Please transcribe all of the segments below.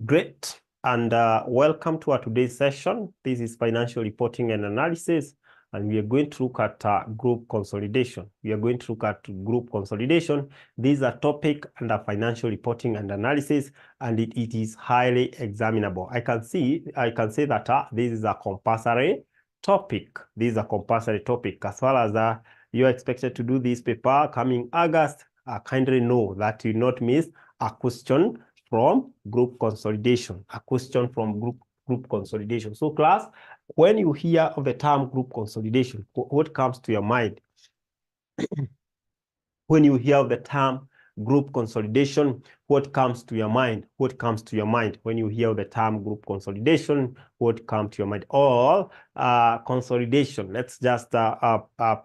Great, and welcome to our today's session. This is financial reporting and analysis, and we are going to look at group consolidation. We are going to look at group consolidation. This is a topic under financial reporting and analysis, and it is highly examinable. I can say that this is a compulsory topic. This is a compulsory topic. As far as you are expected to do this paper coming August, kindly know that you not miss a question from group consolidation, a question from group consolidation. So class, when you hear of the term group consolidation, what comes to your mind? When you hear of the term group consolidation, what comes to your mind? What comes to your mind? When you hear of the term group consolidation, what comes to your mind? Or consolidation. Let's just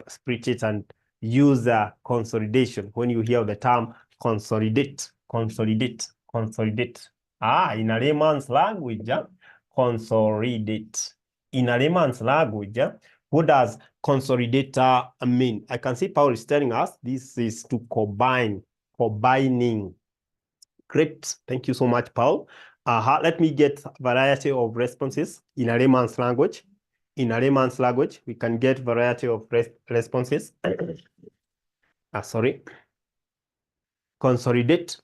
split it and use consolidation. When you hear of the term consolidate. In a layman's language, consolidate. In a layman's language, what does consolidator mean? I can see Paul is telling us this is to combine, combining. Great. Thank you so much, Paul. Let me get a variety of responses in a layman's language. In a layman's language, we can get variety of responses. Sorry. Consolidate.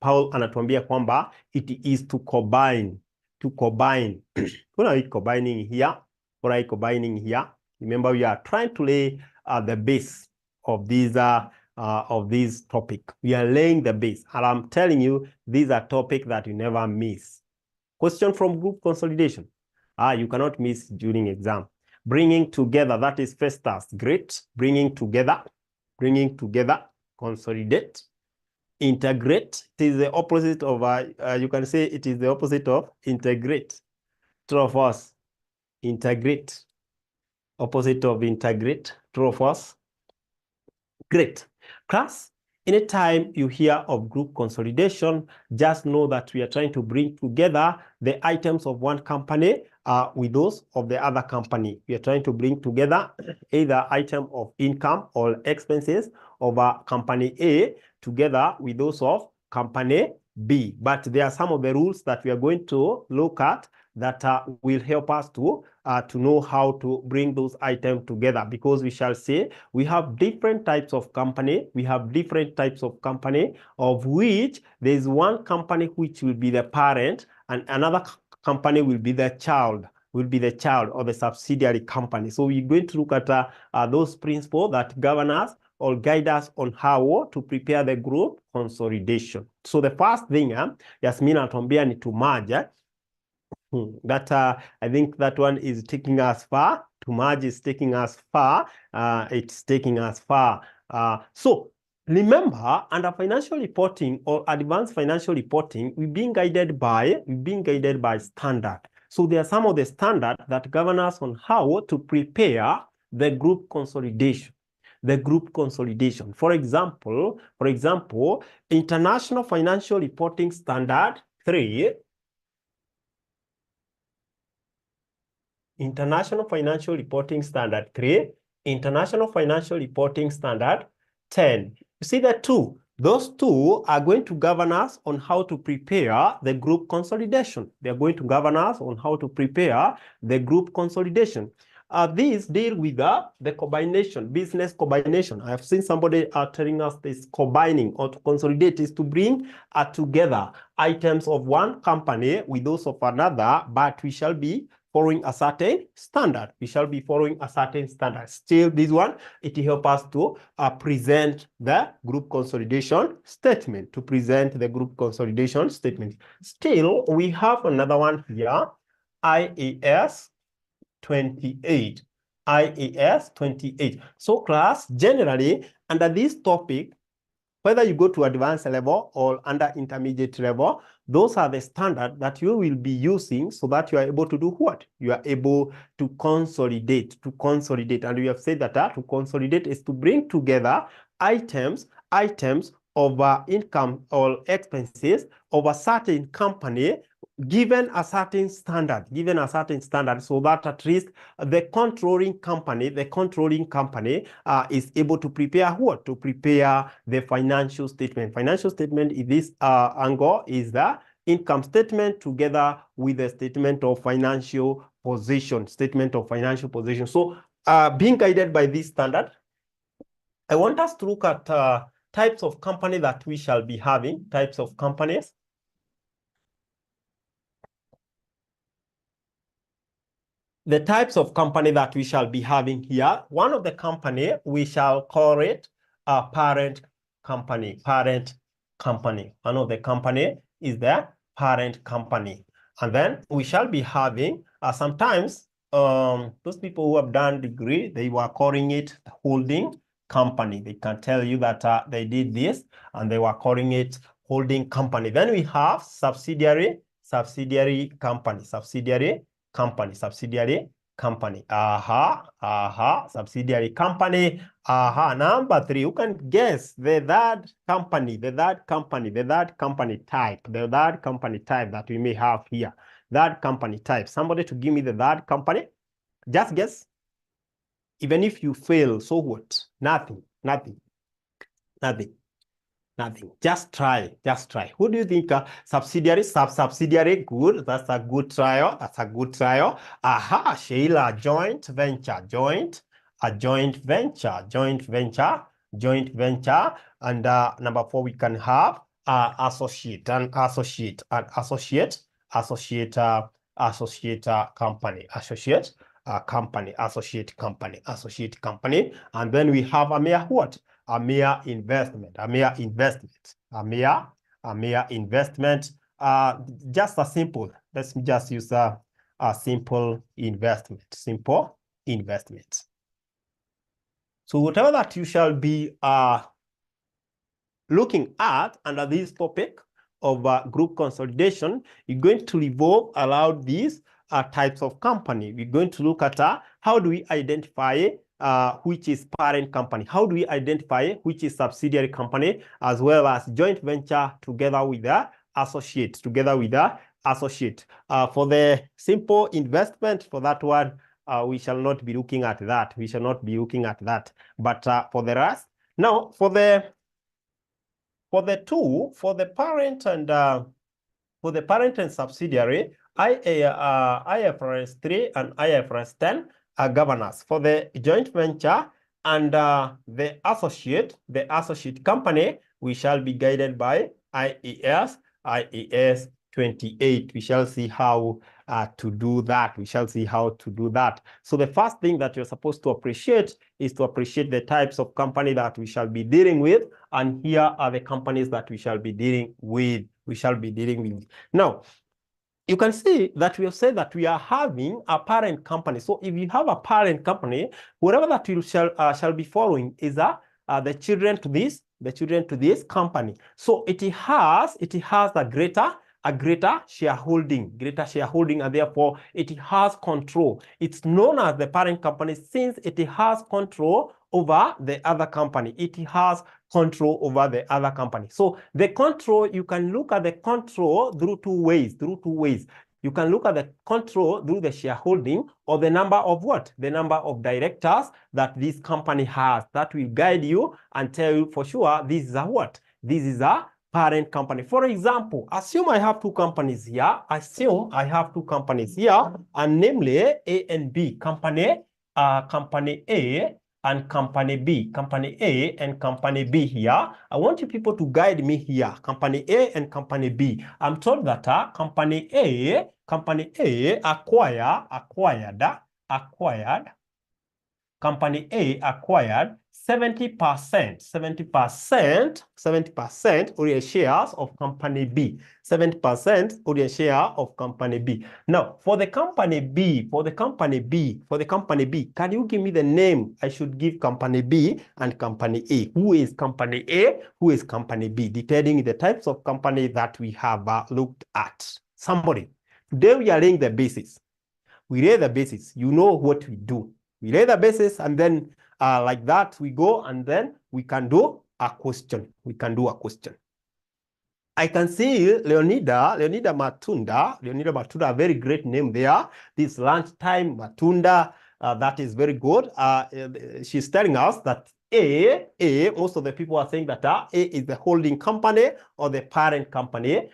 Paul anatuambia kwamba it is to combine. What are we combining here? Remember, we are trying to lay the base of this topic. We are laying the base, and I'm telling you, these are topics that you never miss. Question from group consolidation. You cannot miss during exam. Bringing together, that is Festus. Great. Bringing together, consolidate. Integrate, it is the opposite of, you can say it is the opposite of integrate. True of us. Integrate. Opposite of integrate. True of us. Great. Class, anytime you hear of group consolidation, just know that we are trying to bring together the items of one company with those of the other company. We are trying to bring together either item of income or expenses of company A together with those of company B. But there are some of the rules that we are going to look at that will help us to know how to bring those items together, because we shall say we have different types of company. Of which there is one company which will be the parent and another company will be the child. Or the subsidiary company. So we're going to look at those principles that govern us or guide us on how to prepare the group consolidation. So the first thing, Yasmin anatuambia ni to merge. That I think that one is taking us far. To merge is taking us far. It's taking us far. So remember, under financial reporting or advanced financial reporting, we're being guided by standard. So there are some of the standards that govern us on how to prepare the group consolidation. For example, International Financial Reporting Standard 3. International Financial Reporting Standard 3. International Financial Reporting Standard 10. You see the two? Those two are going to govern us on how to prepare the group consolidation. They are going to govern us on how to prepare the group consolidation. These deal with the combination, business combination. I have seen somebody telling us this combining or to consolidate is to bring together items of one company with those of another, but we shall be following a certain standard. Still, this one, it helps us to present the group consolidation statement. Still, we have another one here, IAS 28. So class, generally, under this topic, whether you go to advanced level or under intermediate level, those are the standards that you will be using so that you are able to do what? You are able to consolidate. And we have said that to consolidate is to bring together items of income or expenses of a certain company given a certain standard, so that at least the controlling company is able to prepare what? To prepare the financial statement. Financial statement in this angle is the income statement together with the statement of financial position, So being guided by this standard, I want us to look at types of company that we shall be having, types of companies. The types of company that we shall be having here. One of the company, we shall call it a parent company, One of the company is the parent company. And then we shall be having, sometimes those people who have done degree, they were calling it holding company. They can tell you that they did this and they were calling it holding company. Then we have subsidiary company, subsidiary company, subsidiary company. Subsidiary company. Number 3, you can guess the third company type, that we may have here. Third company type. Somebody to give me the third company. Just guess. Even if you fail, so what? Nothing. Just try. Who do you think? Subsidiary, subsidiary, good. That's a good trial. Sheila, joint venture. And number 4, we can have associate company. And then we have a mere what? A mere investment. Just a simple. Let's just use a simple investment. So whatever that you shall be looking at under this topic of group consolidation, you're going to revolve around these types of company. We're going to look at how do we identify which is parent company, how do we identify which is subsidiary company, as well as joint venture together with the associate. For the simple investment, for that one, we shall not be looking at that. But for the rest, now for the parent and subsidiary, IFRS 3 and IFRS 10 are governors. For the joint venture and the associate company, we shall be guided by IAS 28. We shall see how to do that. So the first thing that you're supposed to appreciate is to appreciate the types of company that we shall be dealing with. And here are the companies that we shall be dealing with. Now, you can see that we have said that we are having a parent company. So if you have a parent company, whatever that you shall be following is the children to this company. So it has a greater shareholding, and therefore it has control. It's known as the parent company since it has control over the other company. So the control, you can look at the control through two ways. You can look at the control through the shareholding or the number of what? The number of directors that this company has. That will guide you and tell you for sure this is a what? This is a parent company. For example, assume I have two companies here. And namely A and B. Company A and company B. Here. I want you people to guide me here. Company A and company B. I'm told that company A acquired 70% or shares of company B. 70% or share of company B. Now, for the company B, can you give me the name I should give company B and company A? Who is company A? Who is company B? Depending on the types of company that we have looked at. Somebody. Today we are laying the basis. We lay the basis. You know what we do. We lay the basis, and then like that we go, and then we can do a question. I can see Leonida Matunda, a very great name there. This lunchtime Matunda, that is very good. She's telling us that most of the people are saying that A is the holding company or the parent company,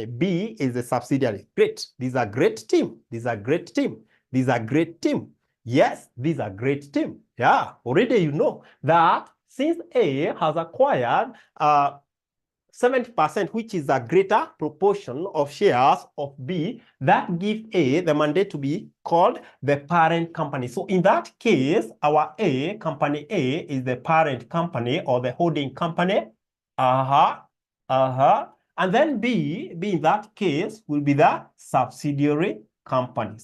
B is the subsidiary. Great. These are great team. These are great team. These are great team. Yes, these are great team. Yeah, already you know that since A has acquired 70%, which is a greater proportion of shares of B, that gives A the mandate to be called the parent company. So in that case, our company A is the parent company or the holding company. And then B in that case will be the subsidiary company.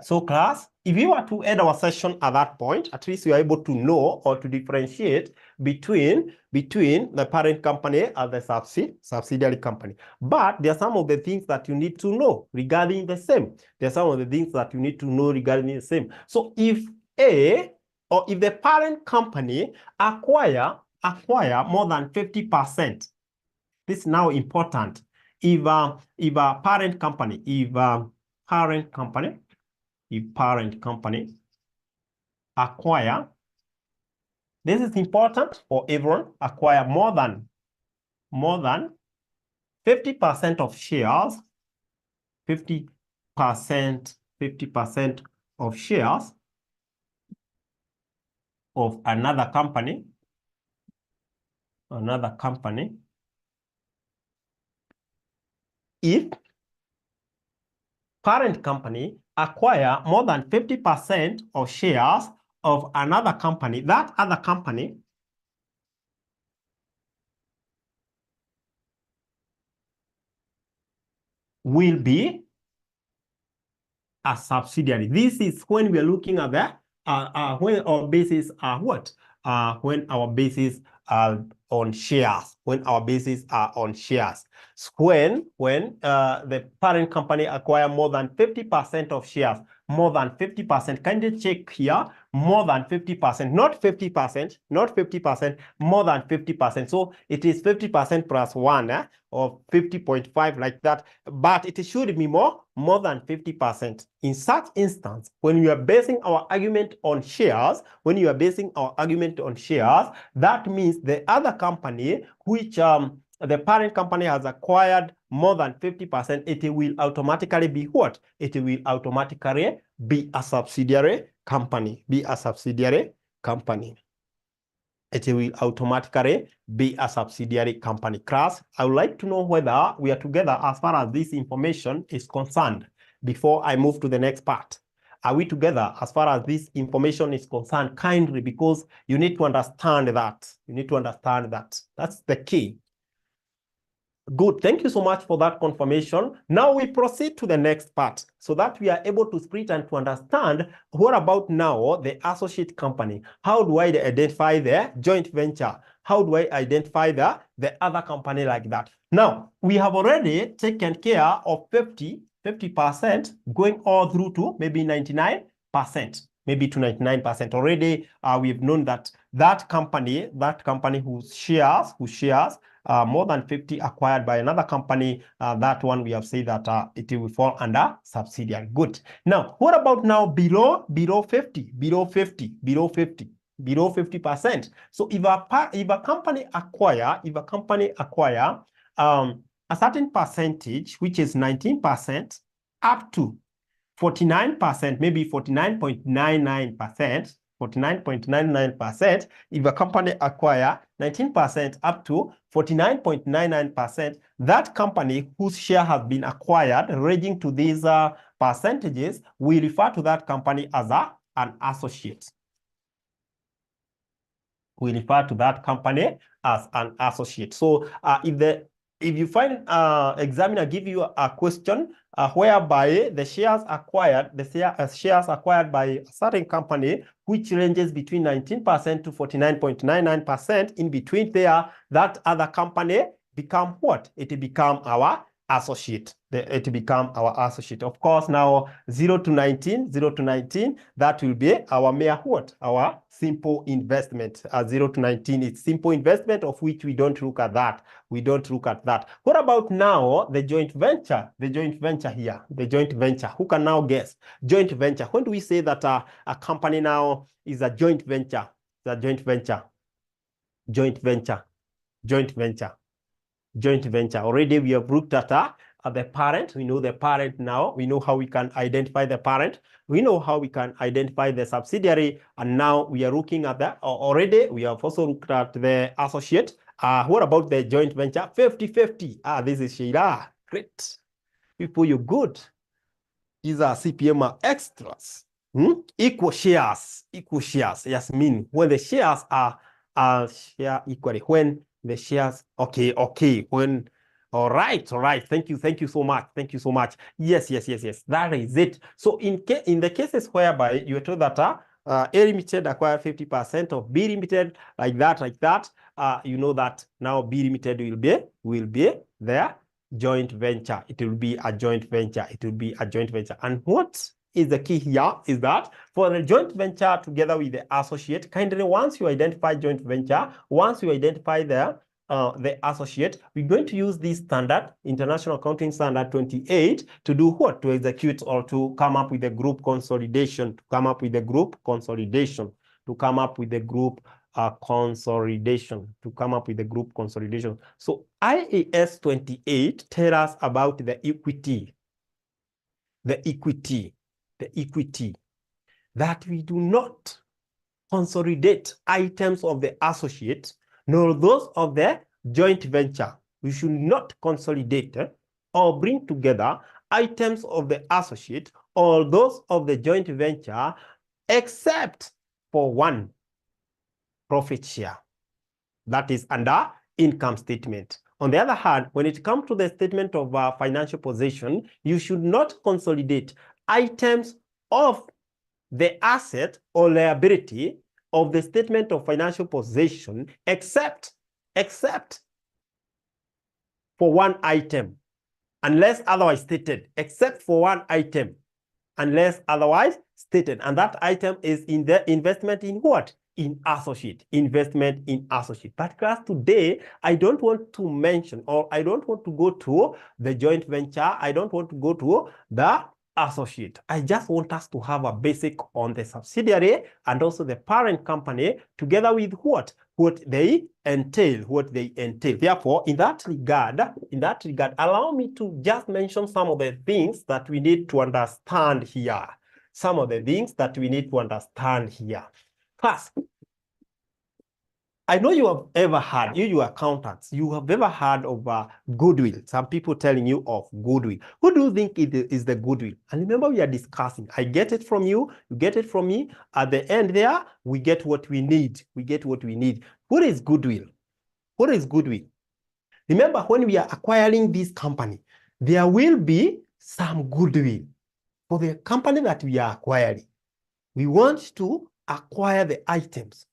So class, if you were to end our session at that point, at least you are able to know or to differentiate between the parent company and the subsidiary company. But there are some of the things that you need to know regarding the same. So if the parent company acquire more than 50%, this is now important. If a parent company acquire, this is important for everyone, acquire more than 50% of shares, 50% of shares of another company, if parent company acquire more than 50% of shares of another company, that other company will be a subsidiary. This is when we are looking at the when our bases are what? When our bases are on shares. When the parent company acquire more than 50% of shares, more than 50%. Kindly check here, more than 50%, not 50%, more than 50%. So it is 50% plus 1, or 50.5 like that, but it should be more than 50%. In such instance, when we are basing our argument on shares, that means the other company which the parent company has acquired more than 50%, it will automatically be what? It will automatically be a subsidiary company. It will automatically be a subsidiary company. Class, I would like to know whether we are together as far as this information is concerned before I move to the next part. Are we together as far as this information is concerned? Kindly, because you need to understand that. That's the key. Good. Thank you so much for that confirmation. Now we proceed to the next part so that we are able to split and to understand what about now the associate company. How do I identify the joint venture? How do I identify the other company like that? Now, we have already taken care of 50% going all through to maybe 99%. Maybe to 99%. Already we've known that company whose shares more than 50 acquired by another company, that one we have said that it will fall under subsidiary. Good. Now, what about now below 50%? So if a company acquire a certain percentage, which is 19% up to 49%, maybe 49.99%, if a company acquire 19% up to 49.99%, that company whose share has been acquired, ranging to these percentages, we refer to that company as an associate. So if you find examiner give you a question whereby the shares acquired by a certain company which ranges between 19% to 49.99%, in between there, that other company become what? It become our associate. It become our associate. Of course, now 0 to 19, that will be our mere what? Our simple investment. 0 to 19, it's simple investment, of which we don't look at that. We don't look at that. What about now the joint venture? The joint venture here, the joint venture. Who can now guess? Joint venture. When do we say that a company now is a joint venture? It's a joint venture. Joint venture. Joint venture. Joint venture. Already we have looked at the parent. We know the parent now. We know how we can identify the parent. We know how we can identify the subsidiary. And now we are looking at that. Already we have also looked at the associate. What about the joint venture? 50-50. This is Sheila. Great. People, you're good. These are CPM extras. Equal shares. Equal shares. Yes, mean when the shares are share equally. When the shares, okay, when, all right, thank you so much, yes, that is it. So in the cases whereby you are told that A Limited acquire 50% of B Limited, like that, you know that now B Limited will be their joint venture. It will be a joint venture. And what is the key here is that for the joint venture together with the associate, kindly once you identify joint venture, once you identify the associate, we're going to use this standard, International Accounting Standard 28, to do what? To execute or to come up with a group consolidation, So IAS 28 tells us about the equity, that we do not consolidate items of the associate nor those of the joint venture. We should not consolidate or bring together items of the associate or those of the joint venture except for one: profit share. That is under income statement. On the other hand, when it comes to the statement of financial position, you should not consolidate items of the asset or liability of the statement of financial position except for one item, unless otherwise stated, except for one item, unless otherwise stated. And that item is in the investment in what? In associate, investment in associate. But class, today, I don't want to mention, or I don't want to go to the joint venture. I don't want to go to the associate. I just want us to have a basic on the subsidiary and also the parent company, together with what they entail, Therefore, in that regard, allow me to just mention some of the things that we need to understand here. First, I know you have ever heard, you accountants, you have ever heard of goodwill. Some people telling you of goodwill. Who do you think is the goodwill? And remember, we are discussing. I get it from you, you get it from me. At the end there, we get what we need. What is goodwill? Remember, when we are acquiring this company, there will be some goodwill for the company that we are acquiring. We want to acquire the items,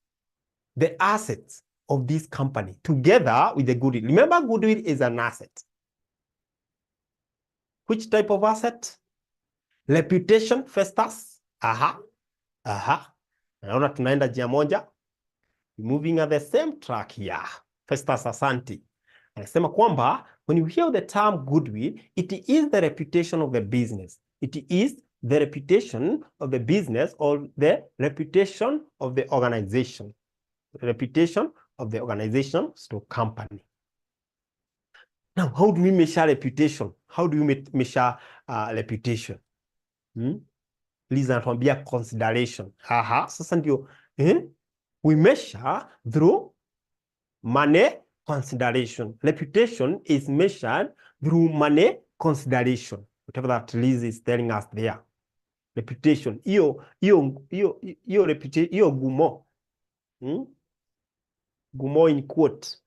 the assets of this company together with the goodwill. Remember, goodwill is an asset. Which type of asset? Reputation, Festus. Naona tunaenda njia moja. Moving at the same track here. Festus, asante. Anasema kwamba when you hear the term goodwill, it is the reputation of the business. It is the reputation of the business or the reputation of the organization. Reputation of the organization, so company. Now, how do we measure reputation? Please anatuambia consideration. Sasa ndio, we measure through money consideration. Reputation is measured through money consideration. Whatever that Liz is telling us there. Reputation. Iyo reputation, iyo gumo. Gumo in quote.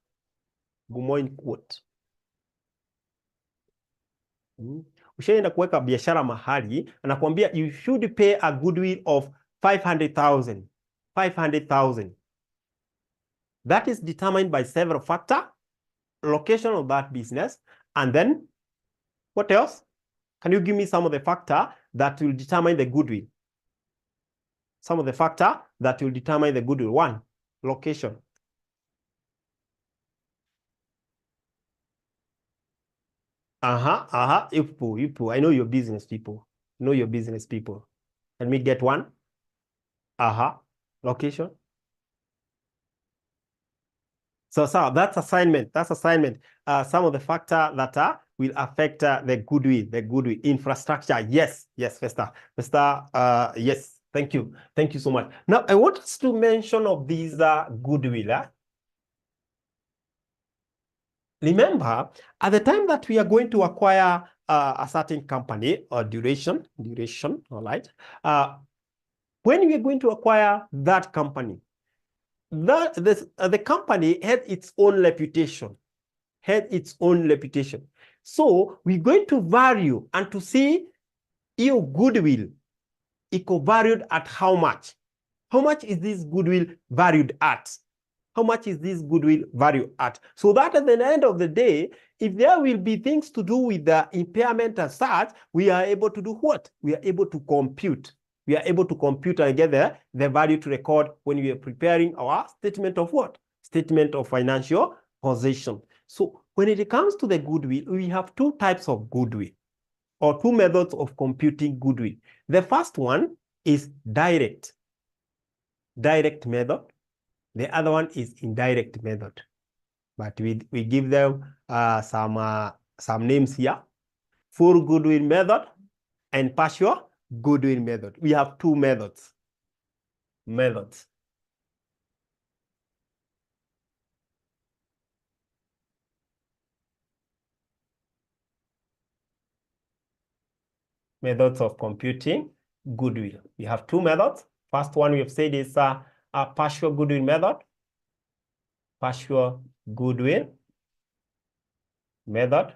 Ushaenda kuweka biashara mahali, anakuambia you should pay a goodwill of 500,000. That is determined by several factors: location of that business, and then What else? Can you give me some of the factor that will determine the goodwill? Some of the factor that will determine the goodwill. One, location. People. I know your business people. Know your business people. Let me get one. Location. So that's assignment. That's assignment. Some of the factor that will affect the goodwill infrastructure. Yes, Festa. Yes. Thank you. Thank you so much. Now I want us to mention of these goodwill. Remember, at the time that we are going to acquire a certain company or duration, all right? When we are going to acquire that company, the company had its own reputation, So we're going to value and to see your goodwill equal valued at how much? How much is this goodwill valued at? How much is this goodwill value at? So that at the end of the day, if there will be things to do with the impairment as such, we are able to do what? We are able to compute. We are able to compute and get the value to record when we are preparing our statement of what? Statement of financial position. So when it comes to the goodwill, we have two types of goodwill or two methods of computing goodwill. The first one is direct method. The other one is indirect method, but we give them some names here: full goodwill method and partial goodwill method. We have two methods. Methods of computing goodwill. We have two methods. First one we have said is a partial goodwill method. Partial goodwill method.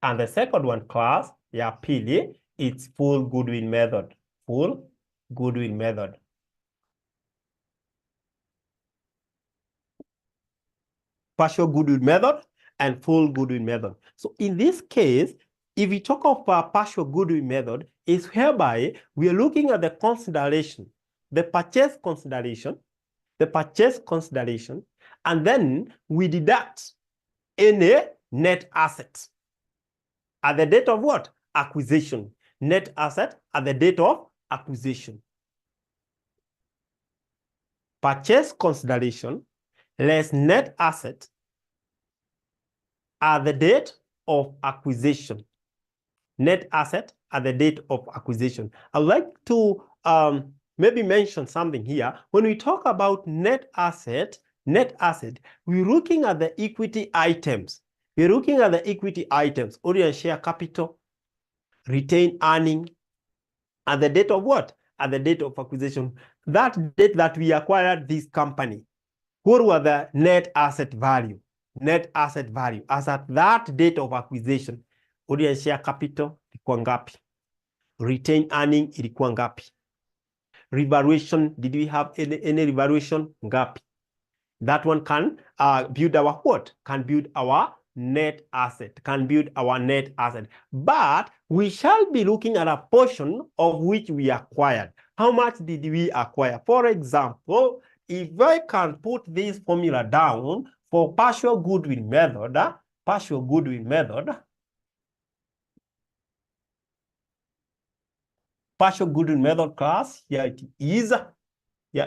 And the second one, class, pili, it's full goodwill method. Full goodwill method. Partial goodwill method and full goodwill method. So in this case, if we talk of a partial goodwill method, is whereby we are looking at the consideration, the purchase consideration, and then we deduct any net asset at the date of what? Acquisition. Net asset at the date of acquisition. Purchase consideration less net asset at the date of acquisition. Net asset at the date of acquisition. I'd like to maybe mention something here. When we talk about net asset, we're looking at the equity items. We're looking at the equity items, ordinary share capital, retained earning, at the date of what? At the date of acquisition. That date that we acquired this company, what were the net asset value? Net asset value as at that date of acquisition. Ordinary share capital ilikuwa ngapi? Retained earning ilikuwa ngapi? Revaluation, did we have any revaluation? Ngapi? That one can build our what? Can build our net asset. But we shall be looking at a portion of which we acquired. How much did we acquire? For example, if I can put this formula down for partial goodwill method, partial goodwill method class, here it is. You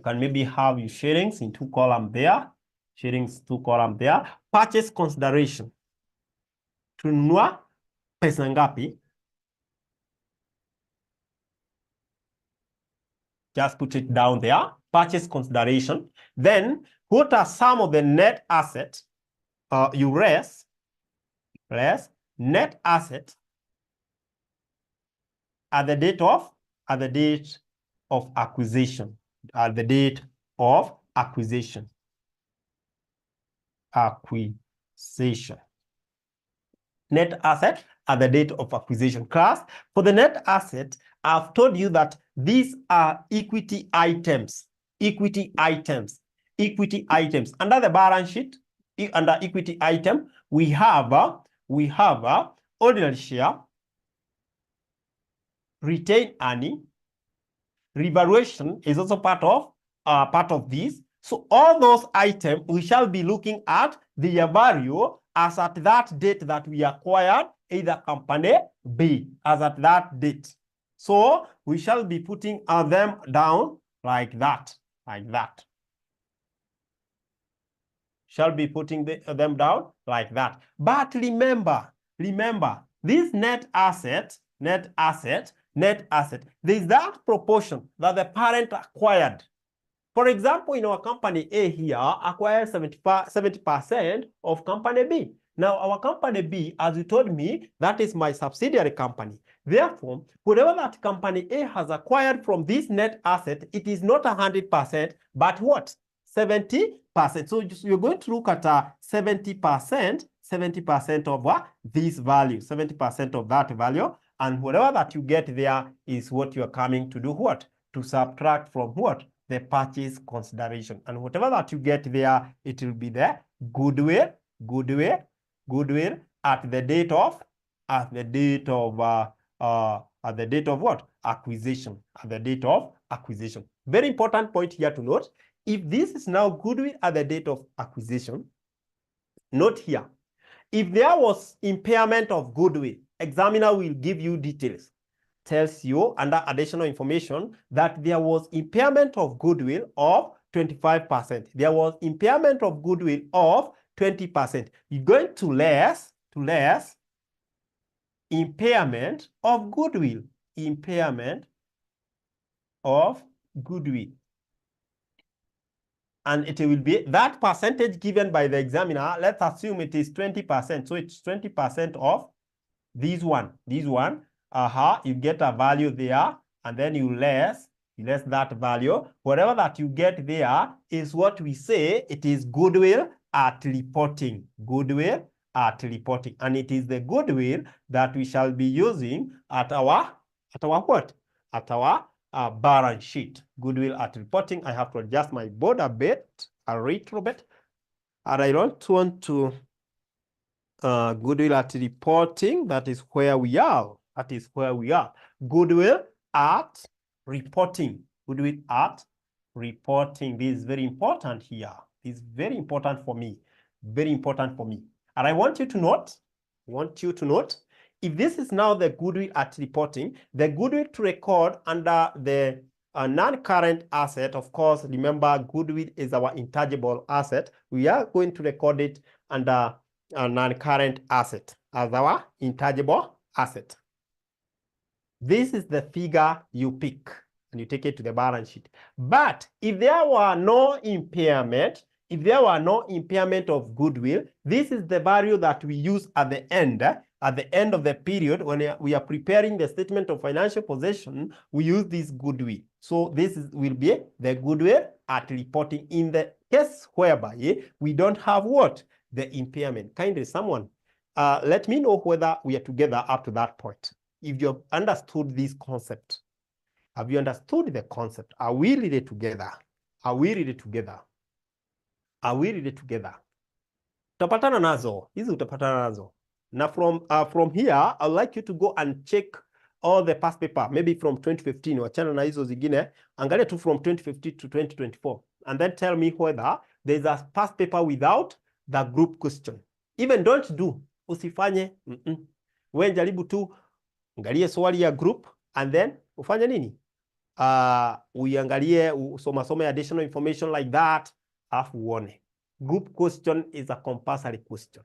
can maybe have your sharings in two columns there. Purchase consideration. Tununua pesa ngapi? Just put it down there. Purchase consideration. Then, what are some of the net assets? You less net asset at the date of acquisition. At the date of acquisition. Net asset at the date of acquisition. Class, for the net asset, I've told you that these are equity items. Under the balance sheet, under equity item, we have we have ordinary share, retained earning, revaluation is also part of this. So all those items, we shall be looking at their value as at that date that we acquired either company B, as at that date. So we shall be putting them down like that, Shall be putting them down like that. But remember, this net asset, there's that proportion that the parent acquired. For example, in our company A here, acquired 70% of company B. Now, our company B, as you told me, that is my subsidiary company. Therefore, whatever that company A has acquired from this net asset, it is not 100%, but what? 70%. So you're going to look at 70% of this value, 70% of that value, and whatever that you get there is what you're coming to do what? To subtract from what? The purchase consideration. And whatever that you get there, it will be the goodwill at the date of what? Acquisition. At the date of acquisition. Very important point here to note. If this is now goodwill at the date of acquisition, note here, if there was impairment of goodwill, examiner will give you details, tells you under additional information that there was impairment of goodwill of 25%. There was impairment of goodwill of 20%. You're going to less impairment of goodwill. And it will be that percentage given by the examiner. Let's assume it is 20%. So it's 20% of this one. You get a value there, and then you less that value. Whatever that you get there is what we say it is goodwill at reporting. And it is the goodwill that we shall be using at our what? At our balance sheet. Goodwill at reporting. I have to adjust my board a little bit. And I don't want to goodwill at reporting. That is where we are. Goodwill at reporting. This is very important here. This is very important for me. And I want you to note, if this is now the goodwill at reporting, the goodwill to record under the non-current asset, of course, remember goodwill is our intangible asset. We are going to record it under a non-current asset as our intangible asset. This is the figure you pick and you take it to the balance sheet. But if there were no impairment, of goodwill, this is the value that we use at the end of the period when we are preparing the statement of financial position. We use this goodwill. So this will be the goodwill at reporting in the case whereby we don't have what? The impairment. Kindly someone, let me know whether we are together up to that point. If you've understood this concept, have you understood the concept? Are we really together? Utapatana nazo. Hizi utapatana nazo. Now from here, I'd like you to go and check all the past paper, maybe from 2015, wachana na hizo zingine, angalia tu from 2015 to 2024, and then tell me whether there's a past paper without the group question. Even don't do, usifanye, we jaribu tu, angalie swali ya group, and then ufanye nini? Uiangalie, usoma additional information like that, afu uone. Group question is a compulsory question.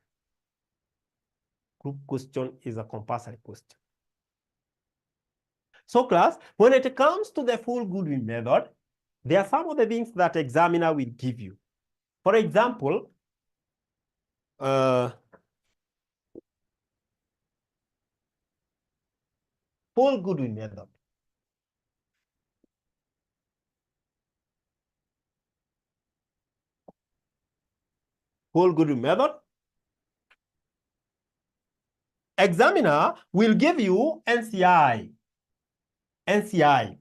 So class, when it comes to the full goodwill method, there are some of the things that examiner will give you. For example, full goodwill method. Full goodwill method. Examiner will give you NCI,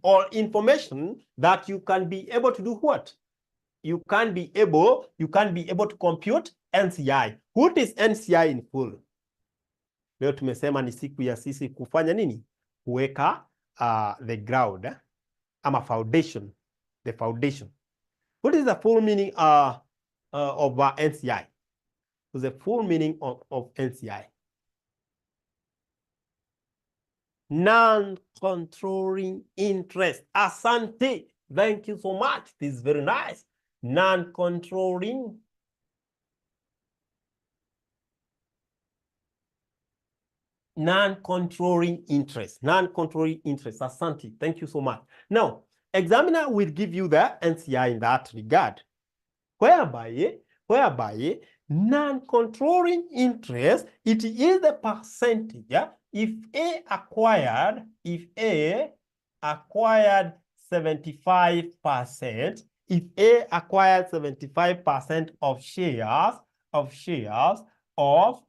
or information that you can be able to do what? You can be able to compute NCI. What is NCI in full? Leo tumesema ni siku ya sisi kufanya nini? Kuweka the ground ama foundation, the foundation. What is the full meaning of NCI? The full meaning of NCI? Non-controlling interest. Asante. Thank you so much. This is very nice. Non-controlling interest. Non-controlling interest. Asante. Thank you so much. Now, examiner will give you the NCI in that regard, whereby non-controlling interest, it is the percentage, if A acquired 75%, if A acquired 75% of shares of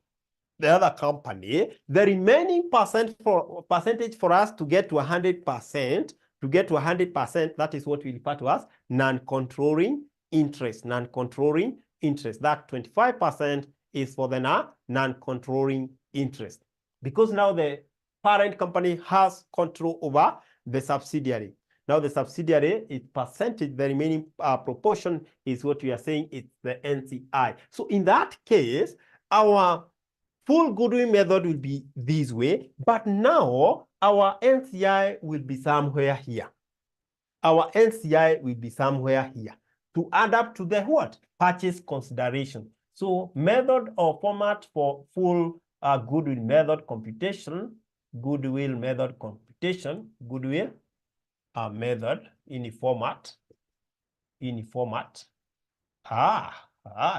the other company, the remaining percentage for us to get to 100%, that is what we refer to as non-controlling interest. Non-controlling interest. That 25% is for the non-controlling interest. Because now the parent company has control over the subsidiary. Now the subsidiary, its percentage, the remaining proportion is what we are saying, it's the NCI. So in that case, our full goodwill method will be this way, but now our NCI will be somewhere here. Our NCI will be somewhere here to add up to the what? Purchase consideration. So method or format for full goodwill method computation, goodwill method in format.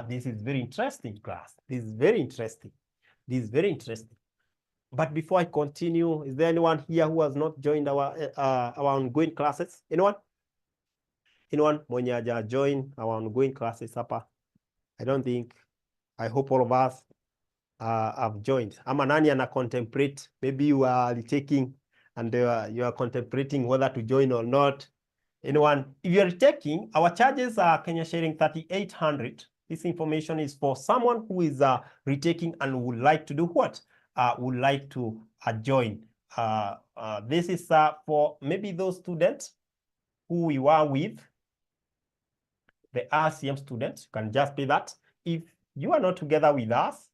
This is very interesting, class. This is very interesting. But before I continue, is there anyone here who has not joined our ongoing classes? Anyone mwenye haja join our ongoing classes hapa? I don't think. I hope all of us have joined. Ama nani ana contemplate? Maybe you are taking and you are contemplating whether to join or not. Anyone? If you are taking, our charges are Kenya sharing 3,800. This information is for someone who is retaking and would like to do what? Would like to join. This is for maybe those students who we were with, the RCM students. You can just pay that. If you are not together with us,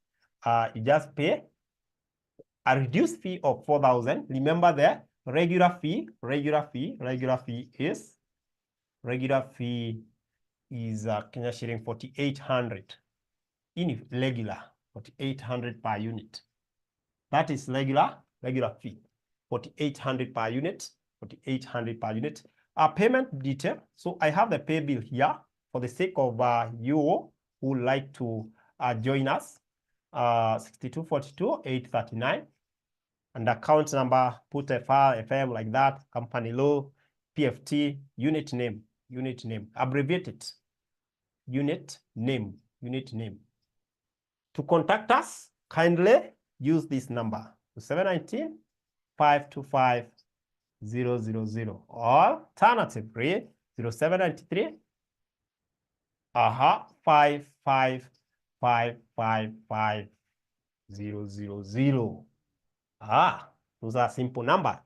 you just pay a reduced fee of 4,000. Remember the regular fee is Kenya shilling 4,800. In regular, 4,800 per unit. That is regular fee, 4,800 per unit, 4,800 per unit. Payment detail. So I have the pay bill here for the sake of you who would like to join us. 6242-839. And account number, put FR, FM like that, company law, PFT, unit name, abbreviated, unit name. To contact us, kindly use this number, 719-525-000, or alternatively, 0793 5555000. Those are simple numbers.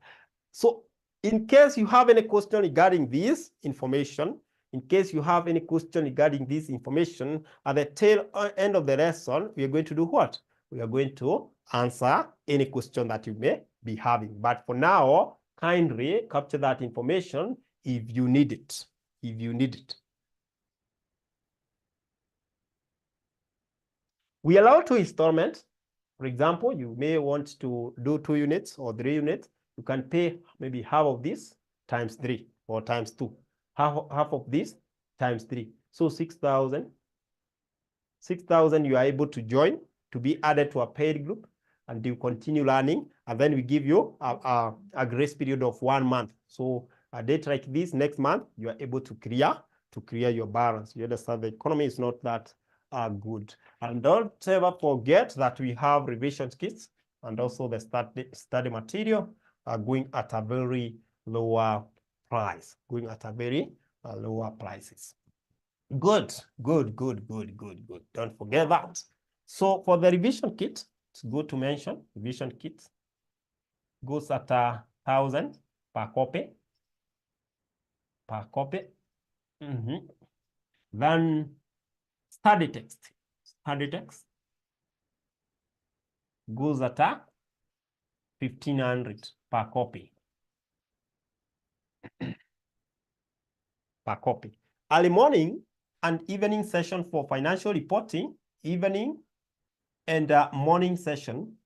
So in case you have any question regarding this information, at the tail end of the lesson, we are going to do what? We are going to answer any question that you may be having. But for now, kindly capture that information if you need it. We allow 2 installments. For example, you may want to do 2 units or 3 units. You can pay maybe half of this times 3 or times 2. Half of this times 3. So 6,000. 6,000 you are able to join to be added to a paid group and you continue learning. And then we give you a grace period of 1 month. So a date like this next month, you are able to clear your balance. You understand the economy is not that good. And don't ever forget that we have revision kits and also the study material going at a very lower price, lower prices. Good. Don't forget that. So for the revision kit, It's good to mention revision kits goes at 1,000 per copy. Then study text goes at 1,500 per copy. Early morning and evening session for financial reporting, evening and morning session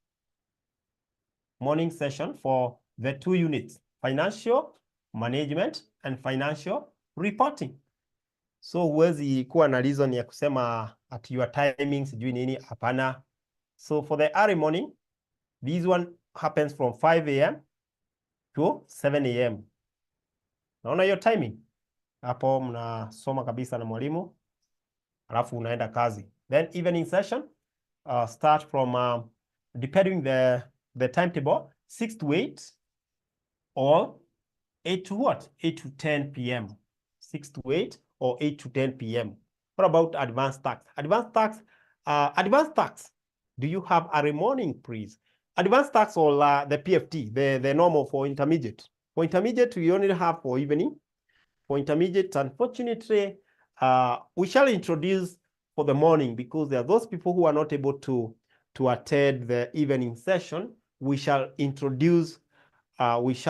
for the 2 units, financial management and financial reporting. So huwezi kuwa na reason ya kusema at your timing sijui nini, hapana. So for the early morning, this one happens from 5 a.m. to 7 a.m. Naona your timing hapo, mnasoma kabisa na mwalimu alafu unaenda kazi. Then evening session start from depending the timetable 6 to 8 or 8 to what? 8 to 10 p.m. 6 to 8 or 8 to 10 p.m. What about advanced tax? Advanced tax. Do you have early morning, please? Advanced tax or the PFT, the normal for intermediate. For intermediate, we only have for evening. For intermediate, unfortunately, we shall introduce for the morning because there are those people who are not able to attend the evening session. We shall introduce the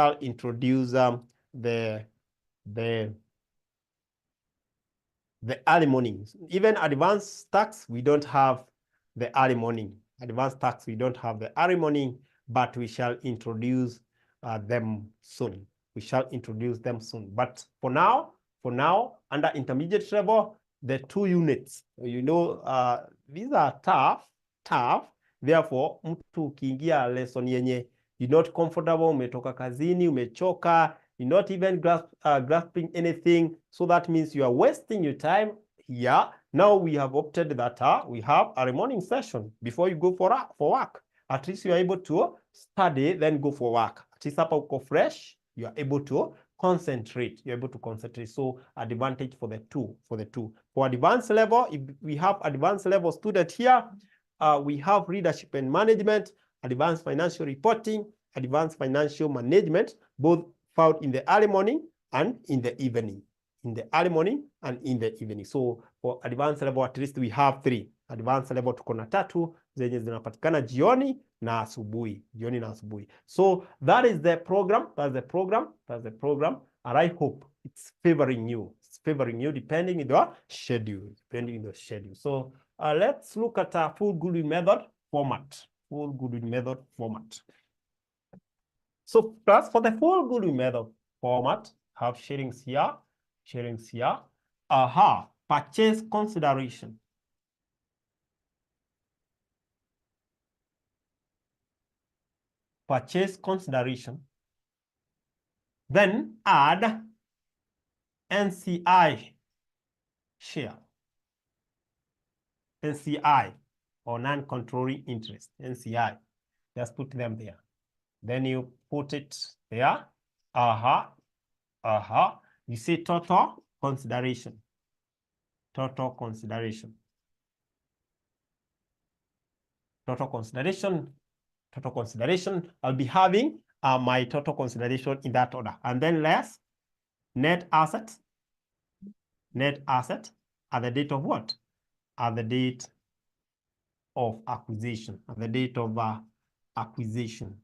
early mornings. Even advanced tax, we don't have the early morning. Advanced tax, we don't have the early morning, but we shall introduce them soon. But for now, under intermediate level, the 2 units, these are tough. Therefore, mtu ukiingia lesson yenye you're not comfortable, umetoka kazini, umechoka, you're not even grasping anything, so that means you are wasting your time here. Now we have opted that we have a morning session before you go for work. At least you are able to study, then go for work. At least hapa uko fresh, you are able to concentrate. So advantage for the two. For advanced level, if we have advanced level student here, we have leadership and management, advanced financial reporting, advanced financial management, both found in the early morning and in the evening. So for advanced level, at least we have 3. Advanced level tuko na 3 zenye zinapatikana jioni na asubuhi. So that is the program. That's the program. And I hope it's favoring you. Depending on the schedule. So let's look at a full Goodwill method format. So first, for the full Goodwill method format, have sharings here. Purchase consideration. Then add NCI share. NCI or non-controlling interest. NCI. Just put them there. Then you put it there. You say total consideration. Total consideration. I'll be having my total consideration in that order. And then less net asset. Net asset at the date of what? At the date of acquisition. At the date of acquisition.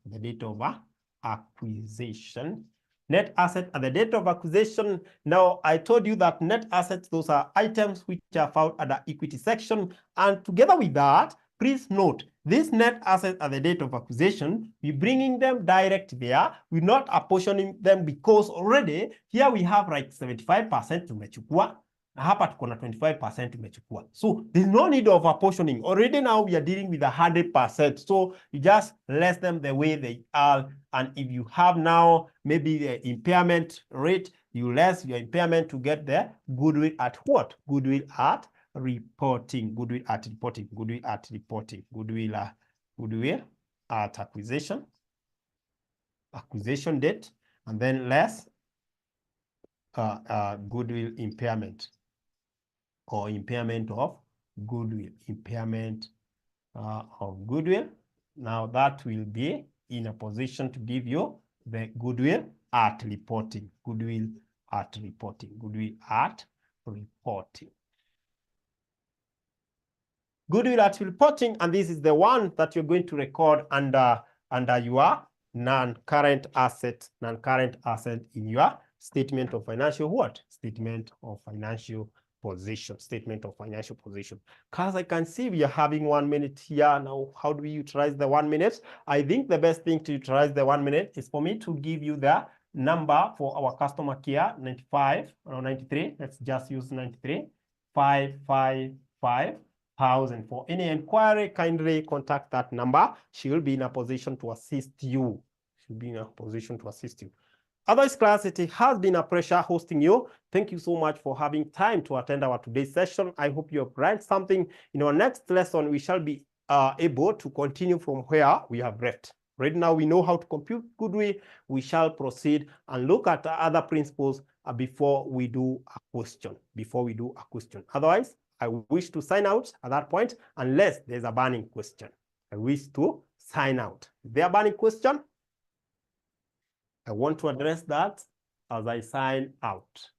Net asset at the date of acquisition. Now, I told you that net assets, those are items which are found at the equity section. And together with that, please note, this net asset at the date of acquisition, we're bringing them direct there. We're not apportioning them because already here we have like 75% tumechukua. Na hapa tuko na 25% tumechukua. So there's no need of apportioning. Already now we are dealing with 100%. So you just less them the way they are. And if you have now maybe the impairment rate, you less your impairment to get the goodwill at what? Goodwill at reporting. Goodwill at acquisition. Acquisition date. And then less goodwill impairment. Or impairment of goodwill. Now that will be in a position to give you the goodwill at reporting. Goodwill at reporting. Goodwill at reporting. Goodwill at reporting, and this is the one that you're going to record under your non-current asset in your statement of financial what? Statement of financial position. Statement of financial position. Because I can see we are having 1 minute here. Now, how do we utilize the 1 minute? I think the best thing to utilize the 1 minute is for me to give you the number for our customer care, 95 or 93. Let's just use 93. 555. For any inquiry, kindly contact that number. She will be in a position to assist you. She'll be in a position to assist you. Otherwise, class, it has been a pleasure hosting you. Thank you so much for having time to attend our today's session. I hope you have learned something. In our next lesson, we shall be able to continue from where we have left. Right now, we know how to compute goodwill. We shall proceed and look at other principles before we do a question. Otherwise, I wish to sign out at that point unless there's a burning question. I wish to sign out. Is there a burning question? I want to address that as I sign out.